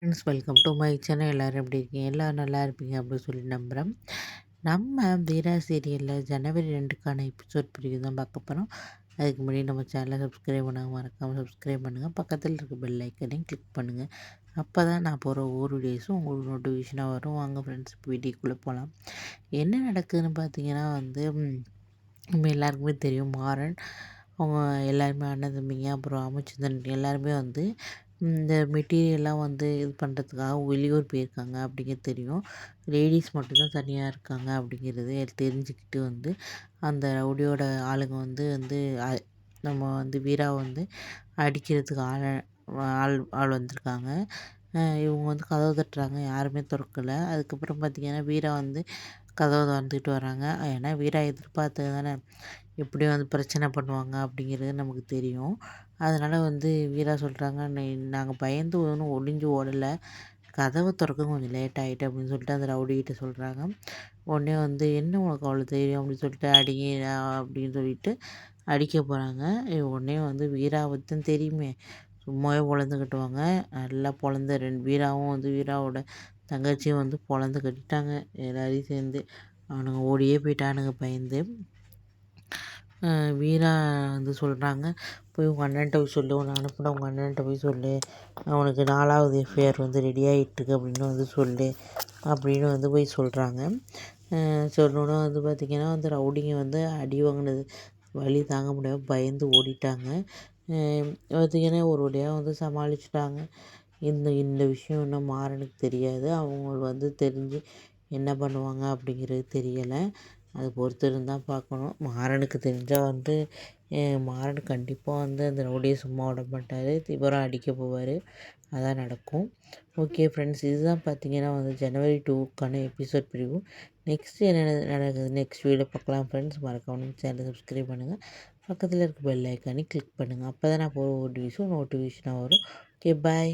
Friends welcome to my channel. எல்லோரும் எப்படி இருக்கீங்க? எல்லோரும் நல்லா இருப்பீங்க அப்படின்னு சொல்லி நம்புகிறேன். நம்ம வீரா சீரியலில் ஜனவரி 2க்கான எபிசோட் பிரிவு தான் பார்க்க போகிறோம். அதுக்கு முன்னாடி நம்ம சேனலை சப்ஸ்கிரைப் பண்ணாமல் மறக்காமல் சப்ஸ்கிரைப் பண்ணுங்கள். பக்கத்தில் இருக்க பெல் ஐக்கனையும் கிளிக் பண்ணுங்கள். அப்போ தான் நான் போகிற ஒவ்வொரு வீடியோஸும் உங்களுக்கு நோட்டிஃபிகேஷனாக வரும். வாங்க ஃப்ரெண்ட்ஸ், வீடியோக்குள்ளே போகலாம். என்ன நடக்குதுன்னு பார்த்தீங்கன்னா நம்ம எல்லாருக்குமே தெரியும். மாறன் அவங்க எல்லாருமே அண்ணன் தம்பிங்க, அப்புறம் அமைச்சந்தன் எல்லாருமே இந்த மெட்டீரியல்லாம் இது பண்ணுறதுக்காக வெளியூர் போயிருக்காங்க அப்படிங்கிறது தெரியும். லேடீஸ் மட்டும்தான் தனியாக இருக்காங்க அப்படிங்கிறது தெரிஞ்சுக்கிட்டு அந்த ரவுடியோட ஆளுங்க வந்து வந்து அ நம்ம வீராவை அடிக்கிறதுக்கு ஆள் ஆள் வந்திருக்காங்க. இவங்க கதவு தட்டுறாங்க, யாருமே தொறக்கல. அதுக்கப்புறம் பார்த்திங்கன்னா வீரா கதவை திறந்துக்கிட்டு வராங்க. ஏன்னா வீரா எதிர்பார்த்தது தானே, எப்படியும் பிரச்சனை பண்ணுவாங்க அப்படிங்கிறது நமக்கு தெரியும். அதனால் வீரா சொல்கிறாங்க, நாங்கள் பயந்து ஒன்றும் ஒளிஞ்சு ஓடலை, கதவை திறக்க கொஞ்சம் லேட் ஆகிட்டு அப்படின்னு சொல்லிட்டு அந்த ரவுடிகிட்ட சொல்கிறாங்க. உடனே என்ன உனக்கு அவ்வளோ தெரியும் அப்படின்னு சொல்லிட்டு அடிங்க அப்படின்னு சொல்லிட்டு அடிக்க போகிறாங்க. உடனே வீராவை தான் தெரியுமே, சும்மாவே பொழந்து கட்டுவாங்க. நல்லா பொழந்த வீராவும் வீராவோட தங்கச்சியும் பொழந்து கட்டிட்டாங்க எல்லாரையும் சேர்ந்து. அவனுங்க ஓடியே போயிட்டானுங்க பயந்து. வீரா சொல்கிறாங்க, போய் உங்கள் அண்ணன்ட்ட போய் சொல்லு, உன்னை அனுப்புன உங்கள் அண்ணன்ட்ட போய் சொல்லு, அவனுக்கு 4வது எஃப்ஐஆர் ரெடி ஆகிட்டுருக்கு அப்படின்னு சொல்லு அப்படின்னு போய் சொல்கிறாங்க. சொன்னோன்னே பார்த்திங்கன்னா ரவுடிங்க அடி வாங்கினது வலி தாங்க முடியாமல் பயந்து ஓடிட்டாங்க. பார்த்திங்கன்னா ஒரு வழியாக சமாளிச்சுட்டாங்க. இந்த இந்த விஷயம் இன்னும் மாறனுக்கு தெரியாது. அவங்க தெரிஞ்சு என்ன பண்ணுவாங்க அப்படிங்கிறது தெரியலை. அது பொறுத்து இருந்தால் பார்க்கணும். மாறனுக்கு தெரிஞ்சால் மாறன் கண்டிப்பாக அந்த ரவுடியை சும்மா விட மாட்டார், தீவிரம் அடிக்க போவார். அதான் நடக்கும். ஓகே ஃப்ரெண்ட்ஸ், இதுதான் பார்த்திங்கன்னா ஜனவரி 2க்கான எபிசோட் பிரிவு. நெக்ஸ்ட் என்ன நடக்குது நெக்ஸ்ட் வீடியோ பார்க்கலாம் ஃப்ரெண்ட்ஸ். மறக்காம சேனலை சப்ஸ்கிரைப் பண்ணுங்கள். பக்கத்தில் இருக்க பெல் ஐக்கானே கிளிக் பண்ணுங்கள். அப்போ தான் நான் போகிற ஒரு நோட்டிஃபிகேஷனாக வரும். ஓகே, பாய்.